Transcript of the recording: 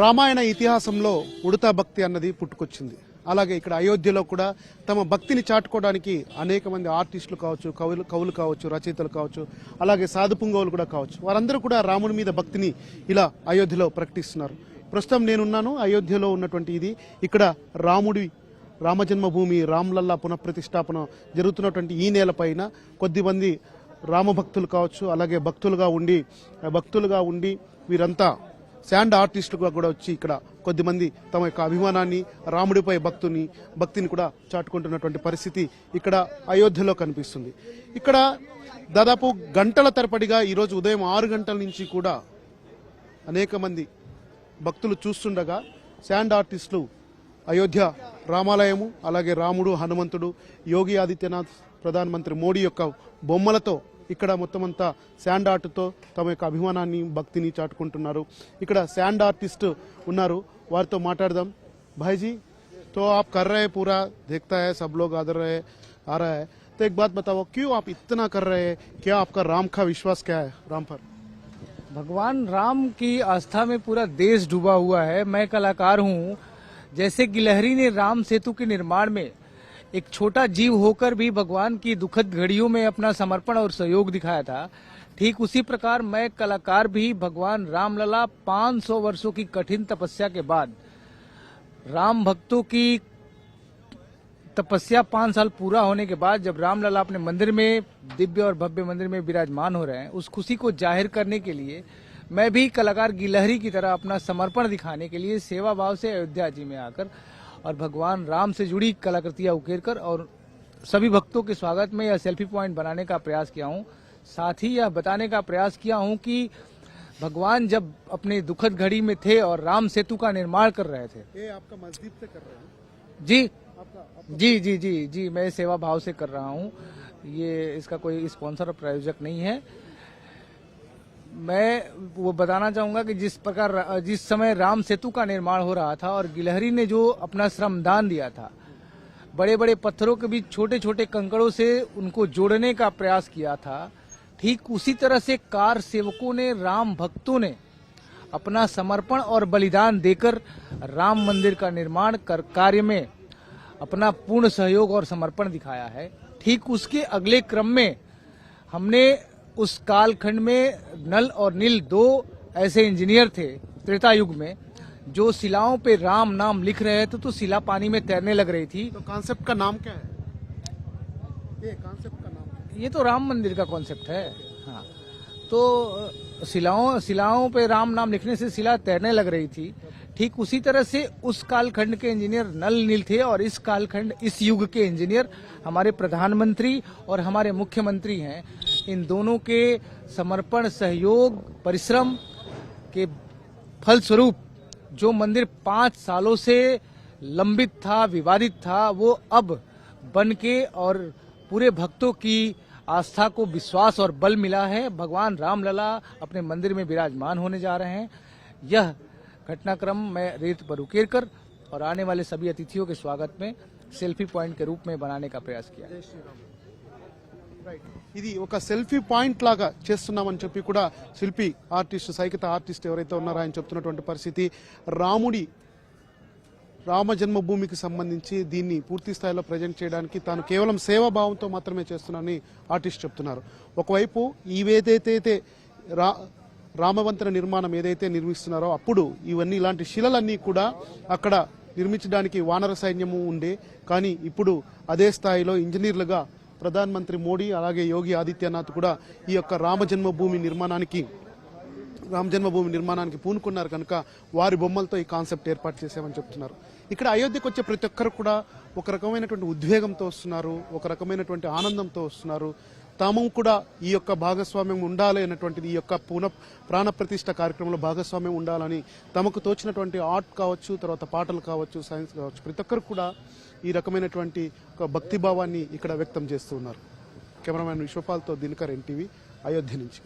రామాయణ ఇతిహాసంలో ఉడతా భక్తి అన్నది పుట్టుకొచ్చింది. అలాగే ఇక్కడ అయోధ్యలో కూడా తమ భక్తిని చాటుకోవడానికి అనేక మంది ఆర్టిస్టులు కావచ్చు, కవులు కావచ్చు, రచయితలు కావచ్చు, అలాగే సాధుపుంగవులు కూడా కావచ్చు, వారందరూ కూడా రాముడి మీద భక్తిని ఇలా అయోధ్యలో ప్రకటిస్తున్నారు. ప్రస్తుతం నేనున్నాను అయోధ్యలో ఉన్నటువంటి ఇది. ఇక్కడ రామజన్మభూమి రామ్లల్లా పునఃప్రతిష్టాపన జరుగుతున్నటువంటి ఈ నేలపైన కొద్దిమంది రామభక్తులు కావచ్చు, అలాగే భక్తులుగా ఉండి వీరంతా శాండ్ ఆర్టిస్టులుగా కూడా వచ్చి ఇక్కడ కొద్దిమంది తమ యొక్క అభిమానాన్ని, రాముడిపై భక్తిని కూడా చాటుకుంటున్నటువంటి పరిస్థితి ఇక్కడ అయోధ్యలో కనిపిస్తుంది. ఇక్కడ దాదాపు గంటల తరబడిగా ఈరోజు ఉదయం 6 గంటల నుంచి కూడా అనేక మంది భక్తులు చూస్తుండగా శాండ్ ఆర్టిస్టులు అయోధ్య రామాలయము, అలాగే రాముడు, హనుమంతుడు, యోగి ఆదిత్యనాథ్, ప్రధానమంత్రి మోడీ యొక్క బొమ్మలతో ఇక్కడ మొత్తం అంతా శాండ్ ఆర్ట్తో తమ యొక్క అభిమానాన్ని, భక్తిని చాటుకుంటున్నారు. ఇక్కడ శాండ్ ఆర్టిస్ట్ ఉన్నారు, వారితో మాట్లాడదాం. भाईजी, तो आप कर रहे हैं पूरा, देखता है सब लोग आ रहा है, तो एक बात बताओ, क्यों आप इतना कर रहे हैं? क्या आपका राम का विश्वास क्या है राम पर? भगवान राम की आस्था में पूरा देश डूबा हुआ है। मैं कलाकार हूँ। जैसे गिलहरी ने राम सेतु के निर्माण में एक छोटा जीव होकर भी भगवान की दुखद घड़ियों में अपना समर्पण और सहयोग दिखाया था, ठीक उसी प्रकार मैं कलाकार भी भगवान रामलला 500 वर्षों की कठिन तपस्या के बाद, राम भक्तों की तपस्या 5 साल पूरा होने के बाद जब रामलला अपने मंदिर में, दिव्य और भव्य मंदिर में विराजमान हो रहे हैं, उस खुशी को जाहिर करने के लिए मैं भी कलाकार गिलहरी की तरह अपना समर्पण दिखाने के लिए सेवा भाव से अयोध्या जी में आकर और भगवान राम से जुड़ी कलाकृतियां उकेरकर और सभी भक्तों के स्वागत में यह सेल्फी पॉइंट बनाने का प्रयास किया हूं। साथ ही यह बताने का प्रयास किया हूं कि भगवान जब अपने दुखद घड़ी में थे और राम सेतु का निर्माण कर रहे थे। ये आपका मस्जिद से कर रहे हैं? जी जी जी जी जी मैं सेवा भाव से कर रहा हूं। ये इसका कोई स्पॉन्सर और प्रायोजक नहीं है। मैं वो बताना चाहूंगा कि जिस समय राम सेतु का निर्माण हो रहा था और गिलहरी ने जो अपना श्रमदान दिया था, बड़े बड़े पत्थरों के बीच छोटे छोटे कंकड़ों से उनको जोड़ने का प्रयास किया था, ठीक उसी तरह से कार सेवकों ने, राम भक्तों ने अपना समर्पण और बलिदान देकर राम मंदिर का निर्माण कार्य में अपना पूर्ण सहयोग और समर्पण दिखाया है। ठीक उसके अगले क्रम में हमने उस कालखंड में नल और नील 2 ऐसे इंजीनियर थे त्रेता युग में, जो शिलाओं पे राम नाम लिख रहे थे तो शिला पानी में तैरने लग रही थी। तो कॉन्सेप्ट का नाम क्या है? ये कॉन्सेप्ट का नाम, ये तो राम मंदिर का कॉन्सेप्ट है। हाँ, तो शिलाओं पे राम नाम लिखने से शिला तैरने लग रही थी। ठीक उसी तरह से उस कालखंड के इंजीनियर नल नील थे और इस युग के इंजीनियर हमारे प्रधानमंत्री और हमारे मुख्यमंत्री हैं। इन दोनों के समर्पण, सहयोग, परिश्रम के फलस्वरूप जो मंदिर 5 सालों से लंबित था, विवादित था, वो अब बनके और पूरे भक्तों की आस्था को विश्वास और बल मिला है। भगवान रामलला अपने मंदिर में विराजमान होने जा रहे हैं। यह घटनाक्रम मैं रेत पर उकेर कर और आने वाले सभी अतिथियों के स्वागत में सेल्फी पॉइंट के रूप में बनाने का प्रयास किया। ఇది ఒక సెల్ఫీ పాయింట్ లాగా చేస్తున్నామని చెప్పి కూడా శిల్పి ఆర్టిస్ట్, సైకిత ఆర్టిస్ట్ ఎవరైతే ఉన్నారో ఆయన చెప్తున్నటువంటి పరిస్థితి. రామ జన్మభూమికి సంబంధించి దీన్ని పూర్తి స్థాయిలో ప్రజెంట్ చేయడానికి తాను కేవలం సేవాభావంతో మాత్రమే చేస్తున్నానని ఆర్టిస్ట్ చెప్తున్నారు. ఒకవైపు ఇవేదైతే రామవంతన నిర్మాణం ఏదైతే నిర్మిస్తున్నారో అప్పుడు ఇవన్నీ ఇలాంటి శిలలన్నీ కూడా అక్కడ నిర్మించడానికి వానర సైన్యము ఉండే, కానీ ఇప్పుడు అదే స్థాయిలో ఇంజనీర్లుగా ప్రధానమంత్రి మోడీ, అలాగే యోగి ఆదిత్యనాథ్ కూడా ఈ యొక్క రామ జన్మభూమి నిర్మాణానికి పూనుకున్నారు కనుక వారి బొమ్మలతో ఈ కాన్సెప్ట్ ఏర్పాటు చేశామని చెప్తున్నారు. ఇక్కడ అయోధ్యకు వచ్చే ప్రతి ఒక్కరు కూడా ఒక రకమైనటువంటి ఉద్వేగంతో వస్తున్నారు, ఒక రకమైనటువంటి ఆనందంతో వస్తున్నారు. తాము కూడా ఈ యొక్క భాగస్వామ్యం ఉండాలి అన్నటువంటిది, ఈ యొక్క ప్రాణ ప్రతిష్ఠ కార్యక్రమంలో భాగస్వామ్యం ఉండాలని తమకు తోచినటువంటి ఆర్ట్ కావచ్చు, తర్వాత పాటలు కావచ్చు, సైన్స్ కావచ్చు, ప్రతి ఒక్కరు కూడా ఈ రకమైనటువంటి ఒక భక్తిభావాన్ని ఇక్కడ వ్యక్తం చేస్తూ ఉన్నారు. కెమెరామ్యాన్ విశ్వపాల్తో దినకర్, NTV, అయోధ్య నుంచి.